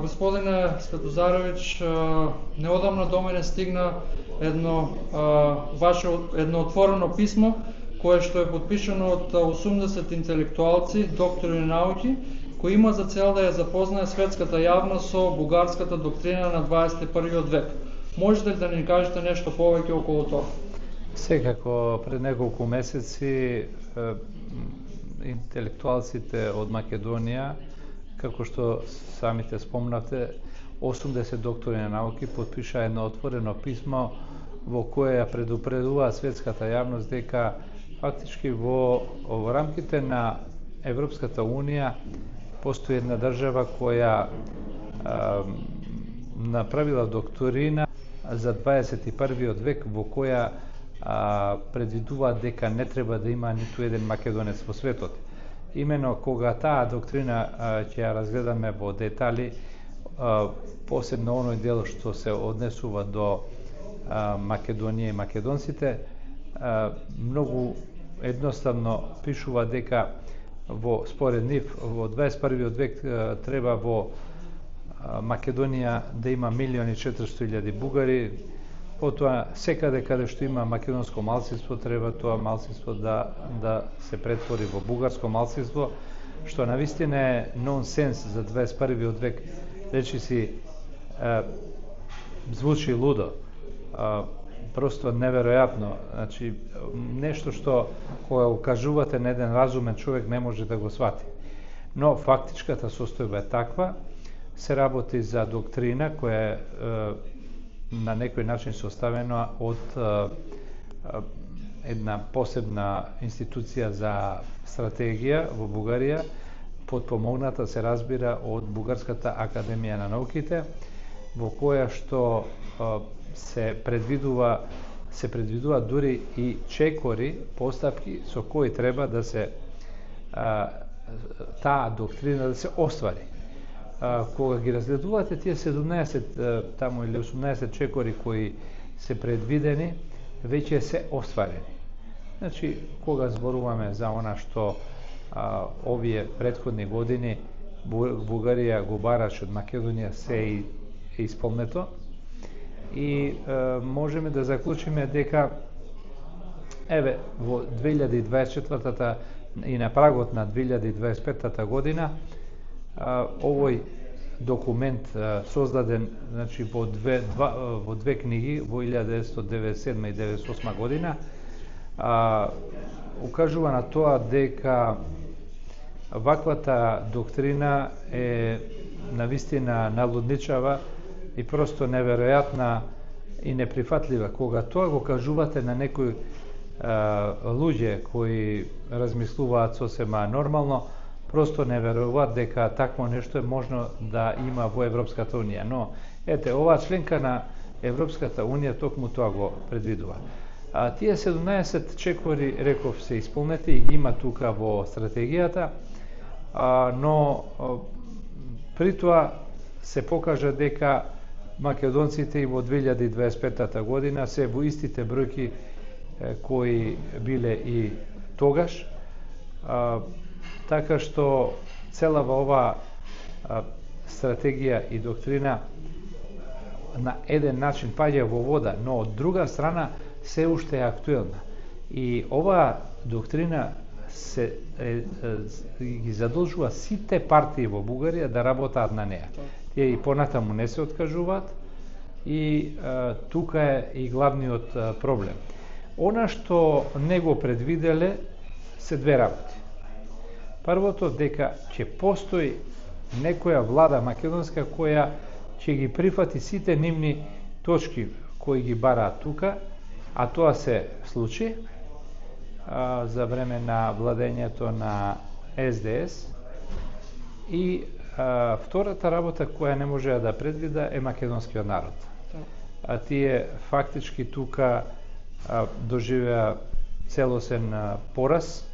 Господине Светозарович, неодамна до мене стигна едно отворено писмо кое што е подпишано од 80 интелектуалци, доктори на науки, кој има за цел да ја запознае светската јавност со бугарската доктрина на 21 век. Можете ли да ни кажете нешто повеќе околу тоа? Секако, пред неколку месеци интелектуалците од Македонија, како што самите спомнате, 80 доктори на науки подпиша едно отворено писмо во кое ја предупредува светската јавност дека фактички во рамките на Европската Унија постои една држава која направила докторина за 21 век во која предвидува дека не треба да има ниту еден македонец во светот. Имено кога таа доктрина ќе ја разгледаме во детали, посебно оној дел што се однесува до Македонија и македонците, многу едноставно пишува дека според нив во 21 век треба во Македонија да има 1.400.000 бугари, потоа секаде каде што има македонско малцинство треба тоа малцинство да се претвори во бугарско малцинство, што навистина е нонсенс за 21 век. Речиси звучи лудо, просто неверојатно. Значи, нешто што кога го кажувате на еден разумен човек не може да го свати. Но фактичката состојба е таква, се работи за доктрина која е на некој начин составена од една посебна институција за стратегија во Бугарија, подпомогната се разбира од Бугарската академија на науките, во која што се предвидува дури и чекори, постапки со кои треба да се таа доктрина да се оствари. Кога ги разгледувате тие 17 таму или 18 чекори кои се предвидени, веќе се остварени. Значи, кога зборуваме за она што овие претходни години Бугарија го бараше од Македонија, се е исполнето и можеме да заклучиме дека еве во 2024-та и на прагот на 2025-та година овој документ создаден, значи во две книги во 1997 и 1998 година укажува на тоа дека ваквата доктрина е навистина налудничава и просто неверојатна и неприфатлива. Кога тоа го кажувате на некои луѓе кои размислуваат сосема нормално, просто не веруваат дека такво нешто е можно да има во Европската Унија. Но, ете, оваа членка на Европската Унија токму тоа го предвидува. Тие 17 чекори, реков, се исполнети и ги има тука во стратегијата, но при тоа се покажа дека македонците и во 2025 година се во истите бројки кои биле и тогаш, така што целава оваа стратегија и доктрина на еден начин паѓа во вода, но од друга страна се уште е актуелна. И оваа доктрина ги задолжува сите партии во Бугарија да работаат на неа. Тие и понатаму не се откажуваат и тука е и главниот проблем. Она што не го предвиделе се две работи. Првото, дека ќе постои некоја влада македонска која ќе ги прифати сите нивни точки кои ги бараат тука, а тоа се случи за време на владењето на СДС. И втората работа која не може да предвида е македонскиот народ. Тие фактички тука доживеа целосен пораз,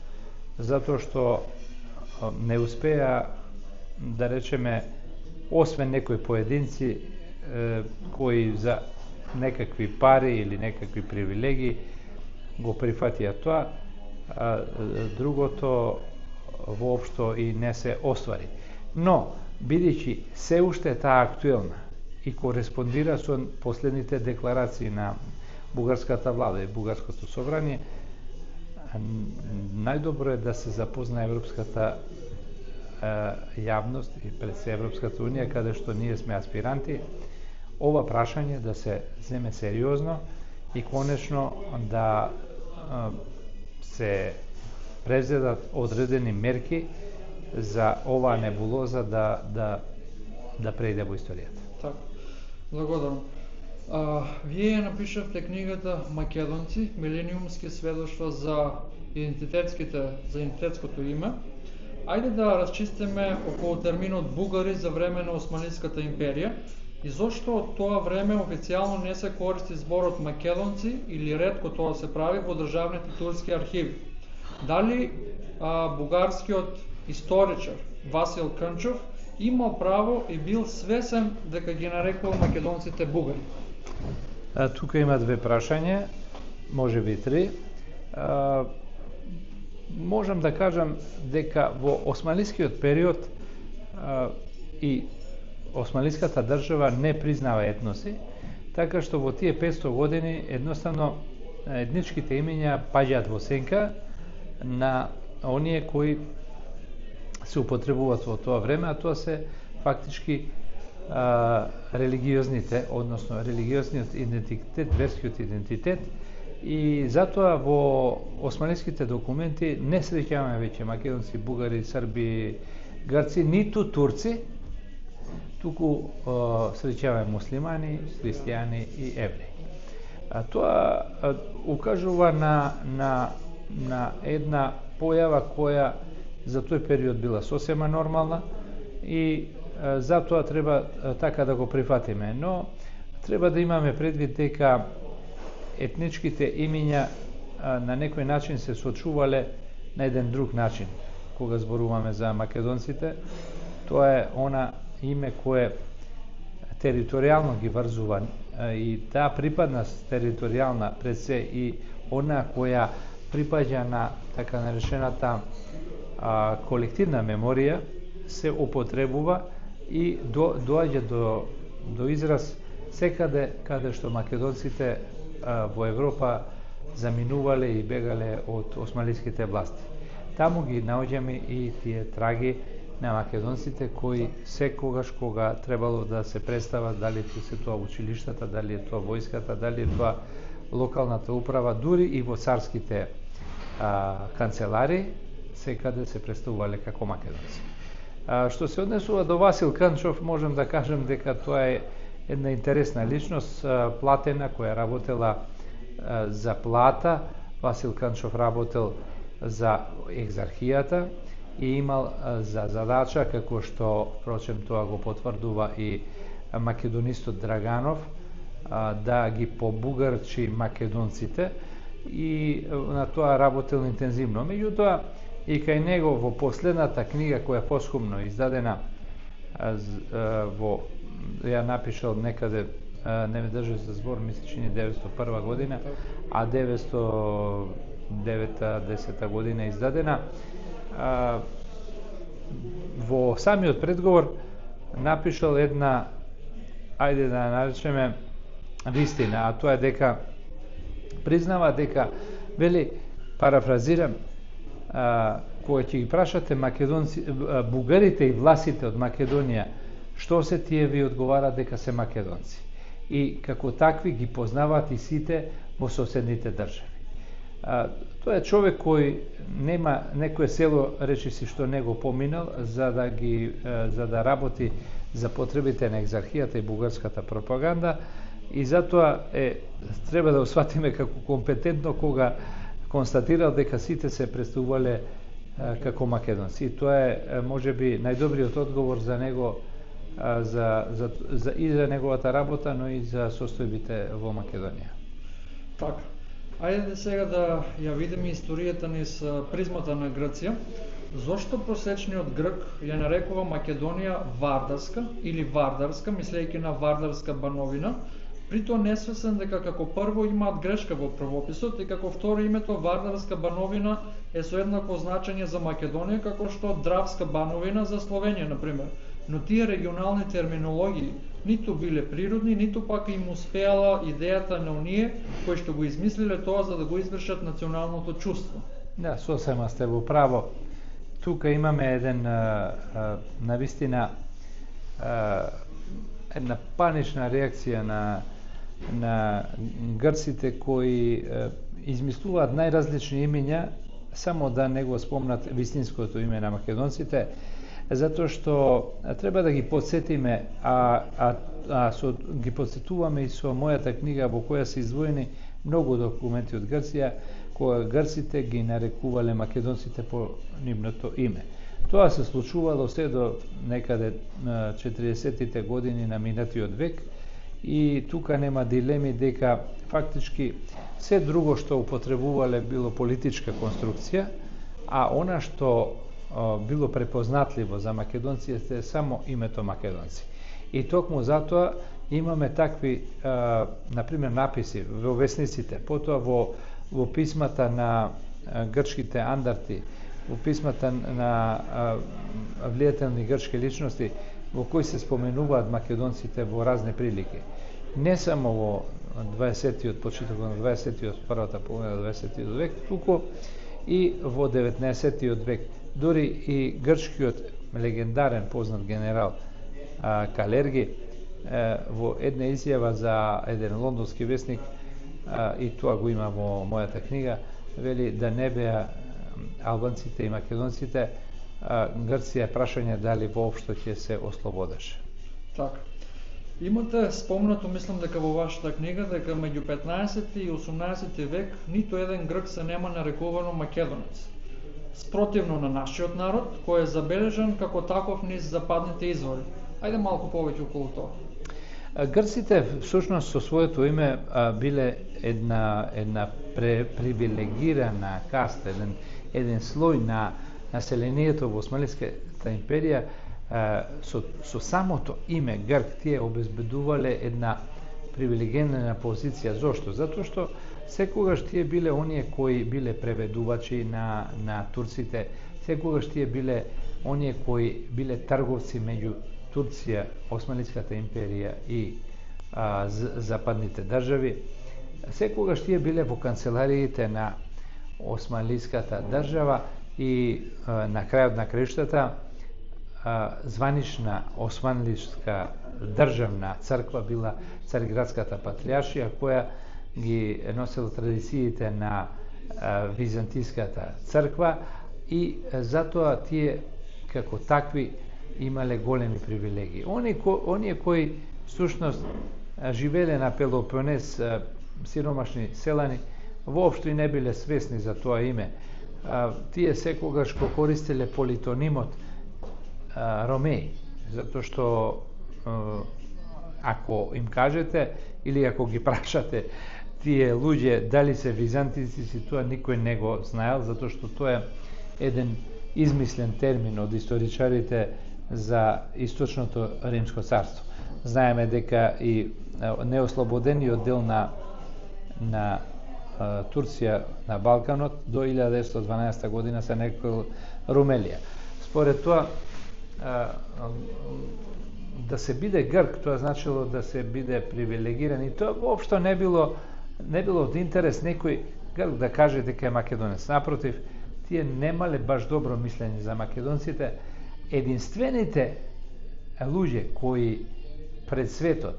затоа што не успеа, да речеме, освен некои поединци кои за некакви пари или некакви привилегии го прифатија тоа, другото воопшто и не се оствари. Но, бидејќи се уште таа актуелна и кореспондира со последните декларации на бугарската влада и бугарското собрание, најдобро е да се запозна европската јавност и пред се Европската унија, каде што ние сме аспиранти, ова прашање да се земе сериозно и конечно да се презедат одредени мерки за оваа небулоза да преиде во историјата. Така. Благодарам. Вие напишавте книгата Македонци, милениумски сведоштва за идентитетското име. Ајде да расчистиме околу терминот бугари за време на Османската империја и зошто од тоа време официјално не се користи зборот македонци или ретко тоа се прави во државните турски архиви. Дали бугарскиот историчар Васил Кънчов имал право и бил свесен дека ги нарекувал македонците бугари? Тука има две прашања, можеби три. Можам да кажам дека во османлискиот период и османлиската држава не признава етноси, така што во тие 500 години едноставно етничките имиња паѓаат во сенка на оние кои се употребуваат во тоа време, а тоа се фактички религиозните, односно религиозниот идентитет, верскиот идентитет, и затоа во османлиските документи не среќаваме веќе македонци, бугари, срби, грци, ниту турци, туку среќаваме муслимани, христијани и евреи. Тоа укажува на една појава која за тој период била сосема нормална и затоа треба така да го прифатиме. Но треба да имаме предвид дека етничките имиња на некој начин се сочувале на еден друг начин. Кога зборуваме за македонците, тоа е она име кое територијално ги врзува и таа припадност територијална пред се и она која припаѓа на така наречената колективна меморија се употребува и доаѓа до израз секаде каде што македонците во Европа заминувале и бегале од османлиските власти. Таму ги наоѓаме и тие траги на македонците кои секогаш кога требало да се представат, дали се тоа училиштата, дали е тоа војската, дали е тоа локалната управа, дури и во царските канцелари, секаде се представувале како македонци. Што се однесува до Васил Кънчов, можам да кажам дека тоа е една интересна личност, платена, која работела за плата. Васил Кънчов работел за екзархијата и имал за задача, како што, впрочем, тоа го потврдува и македонистот Драганов, да ги побугарчи македонците и на тоа работел интензивно. Меѓутоа, и кај него во последната книга која поскумно издадена ја напишал некаде, не ме држи за збор, мисли че 901 година, а 909-10 година издадена. Во самиот предговор напишал една, ајде да наречеме, вистина, а тоа е дека признава дека, вели, парафразирам, кога ќе ги прашате македонци, бугарите и власите од Македонија, што се, тие ви одговара дека се македонци. И како такви ги познаваат и сите во соседните држави. Тоа е човек кој нема некое село, речиси, што не го поминал за да работи за потребите на екзархијата и бугарската пропаганда, и затоа треба да го сватиме како компетентно кога констатирал дека сите се представувале како македонци. И тоа е можеби најдобриот одговор за него, и за неговата работа, но и за состојбите во Македонија. Така. Ајде сега да ја видиме историјата низ призмата на Грција. Зошто просечниот грк ја нарекува Македонија Вардарска или Вардарска, мислејќи на Вардарска бановина, прито несвесен дека како прво имаат грешка во правописот и како второ името Вардарска бановина е со еднакво значење за Македонија како што Дравска бановина за Словенија, например. Но тие регионални терминологии ниту биле природни, ниту пак им успеала идејата на оние кои што го измислиле тоа за да го извршат националното чувство. Да, сосема сте во право. Тука имаме еден навистина една панична реакција на грците кои измислуваат најразлични имиња само да не го спомнат вистинското име на македонците, затоа што треба да ги подсетиме, ги подсетуваме и со мојата книга во која се издвоени многу документи од Грција, кога грците ги нарекувале македонците по нивното име. Тоа се случувало се до некаде 40-тите години на минатиот век и тука нема дилеми дека фактички се друго што употребувале било политичка конструкција, а она што било препознатливо за македонците е само името македонци. И токму затоа имаме такви, например, написи во весниците, потоа во писмата на грчките андарти, во писмата на влијателни грчки личности, во кои се споменуваат македонците во разни прилики. Не само во 20-тиот, почетокот на 20-тиот, првата половина на 20-тиот век, туку и во 19-тиот век. Дори и грчкиот легендарен познат генерал Калерги во една изјава за еден лондонски весник, и тоа го има во мојата книга, вели да не беа албанците и македонците, Грција прашање дали воопшто ќе се ослободеше. Така. Имате спомнато, мислам дека во вашата книга, дека меѓу 15 и 18 век ниту еден грк се нема нарекувано македонец. Спротивно на нашиот народ, кој е забележан како таков низ западните извори. Ајде малку повеќе околу тоа. Грците всушност со своето име биле една привилегирана каста, еден слој на населението во Османлиската империја. Со самото име грк тие обезбедувале една привилегирана позиција. Зошто? Затоа што секогаш тие биле оние кои биле преведувачи на турците, секогаш тие биле оние кои биле трговци меѓу Турција, Османлиската империја и западните држави. Секогаш тие биле во канцелариите на Османлиската држава и на крајот на краиштата званична османлиска државна црква била Цариградската патриаршија, која ги носела традициите на византиската црква и затоа тие како такви имале големи привилегии. Оние кои всушност живеле на Пелопонез, сиромашни селани, воопшто и не биле свесни за тоа име. Тие секогаш го користеле политонимот Ромеи, затоа што ако им кажете или ако ги прашате тие луѓе дали се византици, тоа никој не го знаел, затоа што тоа е еден измислен термин од историчарите за Источното Римско царство. Знаеме дека и неослободениот дел на Турција на Балканот до 1912 година се нарекувал Румелија. Според тоа, да се биде грк, тоа значило да се биде привилегиран и тоа воопшто не било од интерес некој грк да каже дека е македонец. Напротив, тие немале баш добро мислење за македонците. Единствените луѓе кои пред светот,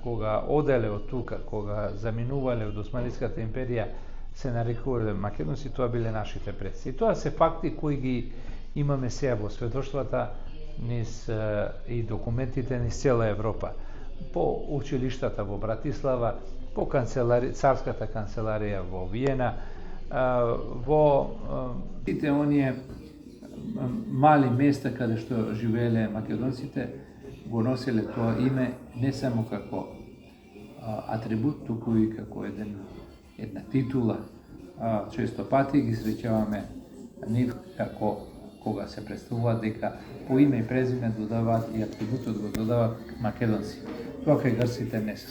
кога оделе од тука, кога заминувале од Османлиската империја, се нарекувале македонци, тоа биле нашите предци. И тоа се факти кои ги имаме сега во сведоштвата низ и документите низ цела Европа. По училиштата во Братислава, по царската канцеларија во Виена, во сите оние мали места каде што живееле македонците, го носеле тоа име не само како атрибут, туку и како една титула. Често пати ги среќаваме нив како кога се представуваат дека по име и презиме додаваат и атрибутот го додаваат македонци. Тоа кај грците не се.